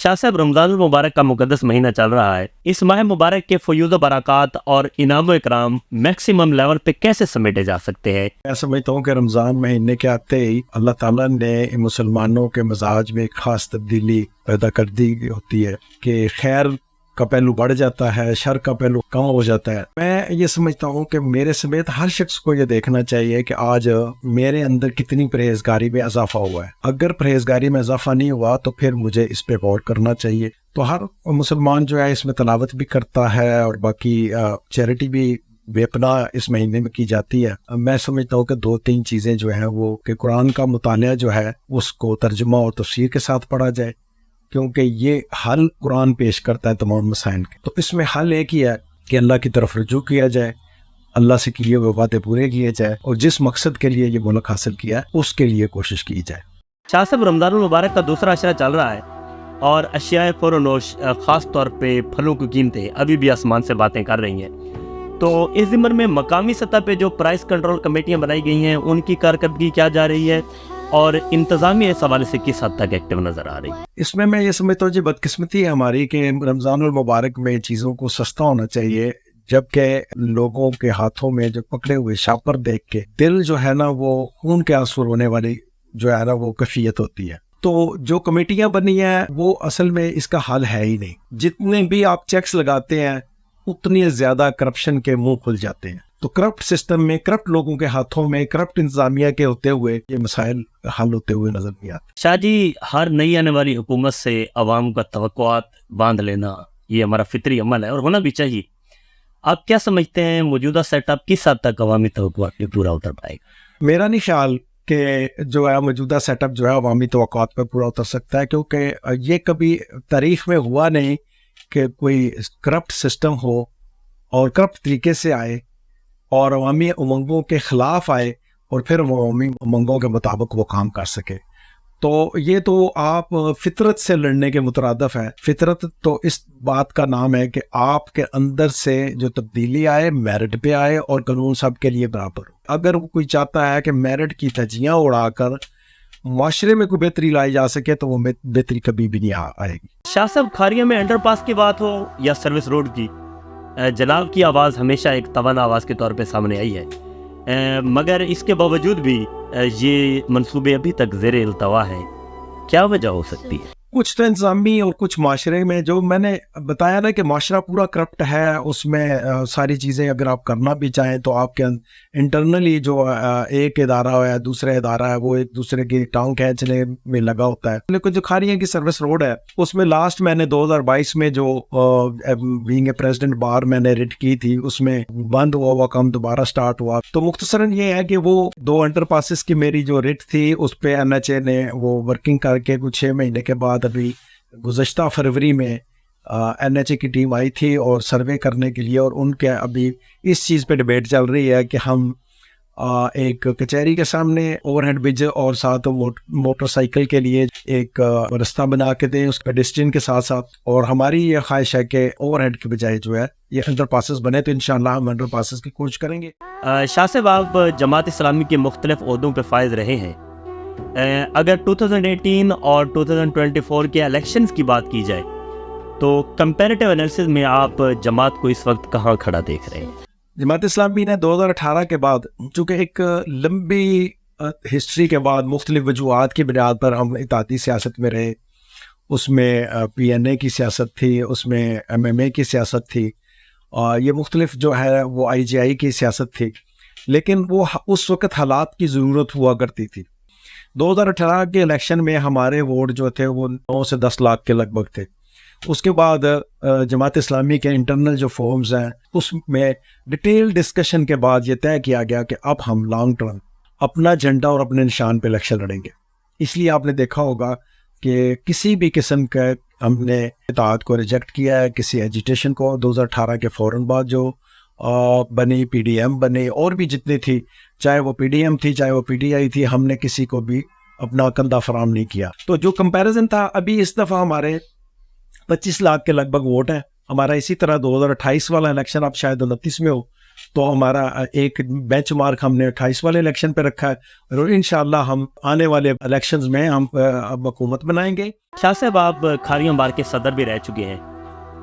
شاہ صاحب، رمضان المبارک کا مقدس مہینہ چل رہا ہے. اس ماہ مبارک کے فیوز و برکات اور انعام و اکرام میکسیمم لیول پہ کیسے سمیٹے جا سکتے ہیں؟ میں سمجھتا ہوں کہ رمضان مہینے کے آتے ہی اللہ تعالیٰ نے مسلمانوں کے مزاج میں ایک خاص تبدیلی پیدا کر دی ہوتی ہے کہ خیر کا پہلو بڑھ جاتا ہے، شر کا پہلو کم ہو جاتا ہے. میں یہ سمجھتا ہوں کہ میرے سمیت ہر شخص کو یہ دیکھنا چاہیے کہ آج میرے اندر کتنی پرہیزگاری میں اضافہ ہوا ہے. اگر پرہیزگاری میں اضافہ نہیں ہوا تو پھر مجھے اس پہ غور کرنا چاہیے. تو ہر مسلمان جو ہے اس میں تلاوت بھی کرتا ہے اور باقی چیریٹی بھی بے پناہ اس مہینے میں کی جاتی ہے. میں سمجھتا ہوں کہ 2-3 چیزیں جو ہیں وہ کہ قرآن کا مطالعہ جو ہے اس کو ترجمہ اور تفسیر کے ساتھ پڑھا جائے، کیونکہ یہ حل قرآن پیش کرتا ہے تمام مسائل کے. تو اس میں حل ایک ہی ہے کہ اللہ کی طرف رجوع کیا جائے، اللہ سے کیے ہوئے وعدے پورے کیے جائے اور جس مقصد کے لیے یہ ملک حاصل کیا ہے اس کے لیے کوشش کی جائے. شاہ صاحب، رمضان المبارک کا دوسرا عشرہ چل رہا ہے اور اشیاء فروشت خاص طور پہ پھلوں کی قیمتیں ابھی بھی آسمان سے باتیں کر رہی ہیں. تو اس ضمن میں مقامی سطح پہ جو پرائس کنٹرول کمیٹیاں بنائی گئی ہیں ان کی کارکردگی کیا جا رہی ہے اور انتظامیہ اس حوالے سے کس حد تک ایکٹیو نظر آ رہی ہے؟ اس میں یہ سمجھتا ہوں جی بدقسمتی ہے ہماری کہ رمضان المبارک میں چیزوں کو سستا ہونا چاہیے، جبکہ لوگوں کے ہاتھوں میں جو پکڑے ہوئے شاپر دیکھ کے دل جو ہے نا وہ خون کے آنسو رونے والی جو ہے نا وہ کیفیت ہوتی ہے. تو جو کمیٹیاں بنی ہیں وہ اصل میں اس کا حل ہے ہی نہیں. جتنے بھی آپ چیکس لگاتے ہیں اتنی زیادہ کرپشن کے منہ کھل جاتے ہیں. تو کرپٹ سسٹم میں، کرپٹ لوگوں کے ہاتھوں میں، کرپٹ انتظامیہ کے ہوتے ہوئے یہ مسائل حل ہوتے ہوئے نظر نہیں آتے. شاہ جی، ہر نئی آنے والی حکومت سے عوام کا توقعات باندھ لینا یہ ہمارا فطری عمل ہے اور ہونا بھی چاہیے. آپ کیا سمجھتے ہیں موجودہ سیٹ اپ کس حد تک عوامی توقعات پہ پورا اتر پائے گا؟ میرا نہیں خیال کہ جو ہے موجودہ سیٹ اپ جو ہے عوامی توقعات پہ پورا اتر سکتا ہے، کیونکہ یہ کبھی تاریخ میں ہوا نہیں کہ کوئی کرپٹ سسٹم ہو اور کرپٹ طریقے سے آئے اور عوامی امنگوں کے خلاف آئے اور پھر وہ عوامی امنگوں کے مطابق وہ کام کر سکے. تو یہ تو آپ فطرت سے لڑنے کے مترادف ہے. فطرت تو اس بات کا نام ہے کہ آپ کے اندر سے جو تبدیلی آئے میرٹ پہ آئے اور قانون سب کے لیے برابر ہو. اگر وہ کوئی چاہتا ہے کہ میرٹ کی دھجیاں اڑا کر معاشرے میں کوئی بہتری لائی جا سکے تو وہ بہتری کبھی بھی نہیں آئے گی. شاہ صاحب، کھاریہ میں انڈر پاس کی بات ہو یا سروس روڈ کی، جلال کی آواز ہمیشہ ایک توانا آواز کے طور پہ سامنے آئی ہے، مگر اس کے باوجود بھی یہ منصوبے ابھی تک زیر التوا ہیں. کیا وجہ ہو سکتی ہے؟ کچھ تو انتظامی اور کچھ معاشرے میں، جو میں نے بتایا نا کہ معاشرہ پورا کرپٹ ہے، اس میں ساری چیزیں اگر آپ کرنا بھی چاہیں تو آپ کے انٹرنلی جو ایک ادارہ ہے دوسرے ادارہ ہے وہ ایک دوسرے کی ٹانگ کھینچنے میں لگا ہوتا ہے. لیکن جو کھاریہ کی سروس روڈ ہے اس میں لاسٹ میں نے 2022 میں جو بینگ اے پریزیڈنٹ بار میں نے ریٹ کی تھی اس میں بند ہوا ہوا کام دوبارہ سٹارٹ ہوا. تو مختصراً یہ ہے کہ وہ 2 انڈر پاسز کی میری جو ریٹ تھی اس پہ NHA نے وہ ورکنگ کر کے کچھ 6 مہینے کے بعد ابھی گزشتہ فروری میں NHA کی ٹیم آئی تھی اور سروے کرنے کے لیے، اور ان کے ابھی اس چیز پہ ڈیبیٹ چل رہی ہے کہ ہم ایک کچہری کے سامنے اوور ہیڈ برج اور ساتھ موٹر سائیکل کے لیے ایک رستہ بنا کے دیں اس پیڈسٹرین کے ساتھ ساتھ. اور ہماری یہ خواہش ہے کہ اوور ہیڈ کے بجائے جو ہے یہ انڈر پاسز بنے، تو انشاءاللہ ہم انڈر پاسز کی کوشش کریں گے. شاہ صاحب، آپ جماعت اسلامی کے مختلف عہدوں پہ فائز رہے ہیں. اگر 2018 اور 2024 کے الیکشنز کی بات کی جائے تو کمپیریٹیو انالیسز میں آپ جماعت کو اس وقت کہاں کھڑا دیکھ رہے ہیں؟ جماعت اسلامی نے 2018 کے بعد، چونکہ ایک لمبی ہسٹری کے بعد مختلف وجوہات کی بنیاد پر ہم اتحادی سیاست میں رہے، اس میں PNA کی سیاست تھی، اس میں MMA کی سیاست تھی، یہ مختلف جو ہے وہ IGI کی سیاست تھی، لیکن وہ اس وقت حالات کی ضرورت ہوا کرتی تھی. 2018 کے الیکشن میں ہمارے ووٹ جو تھے وہ 9 سے 10 لاکھ کے لگ بھگ تھے. اس کے بعد جماعت اسلامی کے انٹرنل جو فورمز ہیں اس میں ڈیٹیل ڈسکشن کے بعد یہ طے کیا گیا کہ اب ہم لانگ ٹرم اپنا جھنڈا اور اپنے نشان پہ الیکشن لڑیں گے. اس لیے آپ نے دیکھا ہوگا کہ کسی بھی قسم کا ہم نے اتحاد کو ریجیکٹ کیا ہے، کسی ایجیٹیشن کو. 2018 کے فوراً بعد جو بنی PDM بنے اور بھی جتنی تھی، چاہے وہ PDM تھی چاہے وہ PTI تھی، ہم نے کسی کو بھی اپنا کندھا فراہم نہیں کیا. تو جو کمپیریزن تھا، ابھی اس دفعہ ہمارے 25 لاکھ کے لگ بھگ ووٹ ہیں. ہمارا اسی طرح 2028 والا الیکشن اب شاید 29 میں ہو تو ہمارا ایک بینچ مارک ہم نے 28 والے الیکشن پہ رکھا ہے اور انشاءاللہ ہم آنے والے الیکشنز میں ہم اب حکومت بنائیں گے۔ شاہ صاحب آپ کھاریاں بار کے صدر بھی رہ چکے ہیں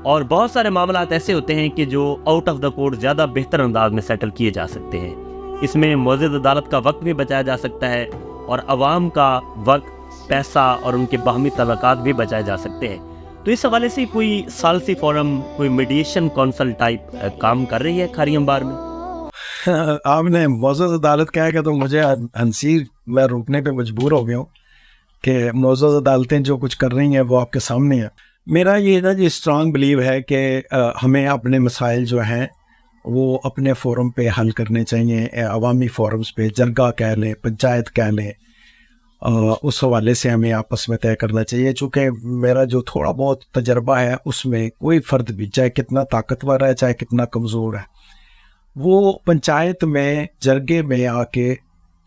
اور بہت سارے معاملات ایسے ہوتے ہیں کہ جو آؤٹ آف دا کورٹ زیادہ بہتر انداز میں سیٹل کیے جا سکتے ہیں، اس میں معزز عدالت کا وقت بھی بچایا جا سکتا ہے اور عوام کا وقت، پیسہ اور ان کے باہمی تعلقات بھی بچائے جا سکتے ہیں۔ تو اس حوالے سے کوئی ثالثی فورم، کوئی میڈیشن کونسل ٹائپ کام کر رہی ہے کھاریاں بار میں؟ آپ نے معزز عدالت کہا کہ تو مجھے ہنسیر میں روکنے پہ مجبور ہو گیا ہوں کہ معزز عدالتیں جو کچھ کر رہی ہیں وہ آپ کے سامنے ہیں۔ میرا یہ نا جی اسٹرانگ بلیو ہے کہ ہمیں اپنے مسائل جو ہیں وہ اپنے فورم پہ حل کرنے چاہیے، عوامی فورمز پہ، جرگہ کہہ لیں، پنچایت کہہ لیں، اس حوالے سے ہمیں آپس میں طے کرنا چاہیے۔ چونکہ میرا جو تھوڑا بہت تجربہ ہے اس میں کوئی فرد بھی چاہے کتنا طاقتور ہے چاہے کتنا کمزور ہے، وہ پنچایت میں جرگے میں آ کے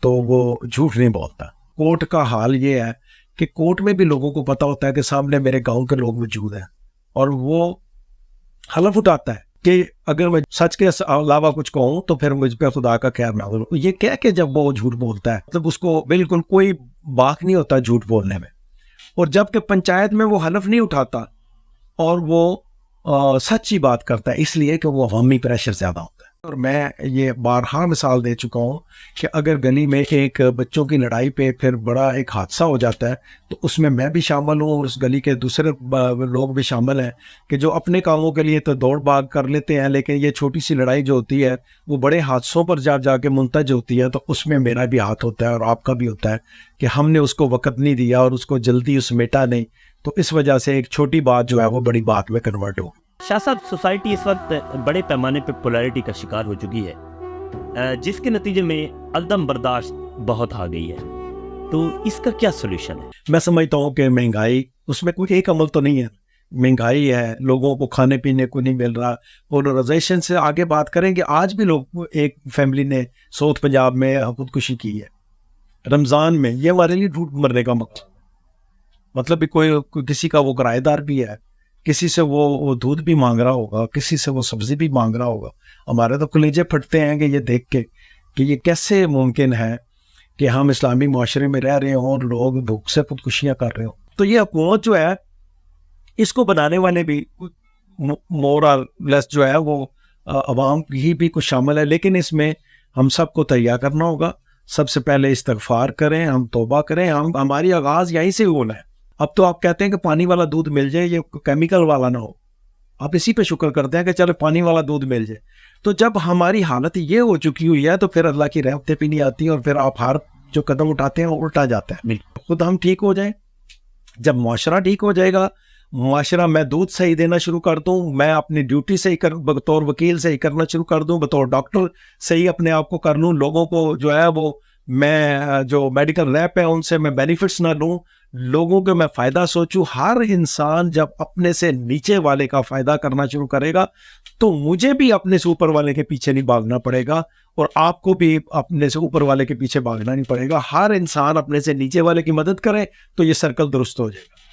تو وہ جھوٹ نہیں بولتا۔ کورٹ کا حال یہ ہے کہ کورٹ میں بھی لوگوں کو پتہ ہوتا ہے کہ سامنے میرے گاؤں کے لوگ موجود ہیں اور وہ حلف اٹھاتا ہے کہ اگر میں سچ کے علاوہ کچھ کہوں تو پھر مجھ پہ خدا کا خیر نہ ہو۔ یہ کہہ کے جب وہ جھوٹ بولتا ہے مطلب اس کو بالکل کوئی باک نہیں ہوتا جھوٹ بولنے میں، اور جب کہ پنچایت میں وہ حلف نہیں اٹھاتا اور وہ سچی بات کرتا ہے، اس لیے کہ وہ عوامی پریشر زیادہ ہوتا ہے۔ اور میں یہ بارہا مثال دے چکا ہوں کہ اگر گلی میں ایک بچوں کی لڑائی پہ پھر بڑا ایک حادثہ ہو جاتا ہے تو اس میں بھی شامل ہوں اور اس گلی کے دوسرے لوگ بھی شامل ہیں کہ جو اپنے کاموں کے لیے تو دوڑ بھاگ کر لیتے ہیں، لیکن یہ چھوٹی سی لڑائی جو ہوتی ہے وہ بڑے حادثوں پر جا کے منتج ہوتی ہے، تو اس میں میرا بھی ہاتھ ہوتا ہے اور آپ کا بھی ہوتا ہے کہ ہم نے اس کو وقت نہیں دیا اور اس کو جلدی سمیٹا نہیں، تو اس وجہ سے ایک چھوٹی بات جو ہے وہ بڑی بات میں کنورٹ ہو۔ شاہ صاحب، سوسائٹی اس وقت بڑے پیمانے پہ پولیرٹی کا شکار ہو چکی ہے، جس کے نتیجے میں عدم برداشت بہت آ گئی ہے، تو اس کا کیا سولوشن ہے؟ میں سمجھتا ہوں کہ مہنگائی، اس میں کوئی ایک عمل تو نہیں ہے، مہنگائی ہے، لوگوں کو کھانے پینے کو نہیں مل رہا، پولرائزیشن سے آگے بات کریں کہ آج بھی لوگ، ایک فیملی نے ساؤتھ پنجاب میں خودکشی کی ہے رمضان میں، یہ ہمارے لیے جھوٹ مرنے کا مطلب کوئی کسی کا وہ کرایہ دار بھی ہے، کسی سے وہ دودھ بھی مانگ رہا ہوگا، کسی سے وہ سبزی بھی مانگ رہا ہوگا۔ ہمارے تو کلیجے پھٹتے ہیں کہ یہ دیکھ کے کہ یہ کیسے ممکن ہے کہ ہم اسلامی معاشرے میں رہ رہے ہوں اور لوگ بھوک سے خودکشیاں کر رہے ہوں۔ تو یہ حکومت جو ہے، اس کو بنانے والے بھی مور اور لیس جو ہے وہ عوام ہی بھی کچھ شامل ہے، لیکن اس میں ہم سب کو تیار کرنا ہوگا۔ سب سے پہلے استغفار کریں، ہم توبہ کریں، ہماری آغاز یہیں سے ہونا ہے۔ اب تو آپ کہتے ہیں کہ پانی والا دودھ مل جائے، یہ کیمیکل والا نہ ہو، آپ اسی پہ شکر کرتے ہیں کہ چلو پانی والا دودھ مل جائے۔ تو جب ہماری حالت یہ ہو چکی ہوئی ہے تو پھر اللہ کی رحمتیں بھی نہیں آتی اور پھر آپ ہر جو قدم اٹھاتے ہیں وہ الٹا جاتا ہے۔ خود ہم ٹھیک ہو جائیں، جب معاشرہ ٹھیک ہو جائے گا، معاشرہ میں دودھ صحیح دینا شروع کر دوں، میں اپنی ڈیوٹی صحیح بطور وکیل صحیح کرنا شروع کر دوں، بطور ڈاکٹر صحیح اپنے آپ کو کر لوں، لوگوں کو جو ہے وہ میں جو میڈیکل ریپ ہے ان سے میں بینیفٹس نہ لوں، لوگوں کے میں فائدہ سوچوں۔ ہر انسان جب اپنے سے نیچے والے کا فائدہ کرنا شروع کرے گا تو مجھے بھی اپنے سے اوپر والے کے پیچھے نہیں بھاگنا پڑے گا اور آپ کو بھی اپنے سے اوپر والے کے پیچھے بھاگنا نہیں پڑے گا۔ ہر انسان اپنے سے نیچے والے کی مدد کرے تو یہ سرکل درست ہو جائے گا۔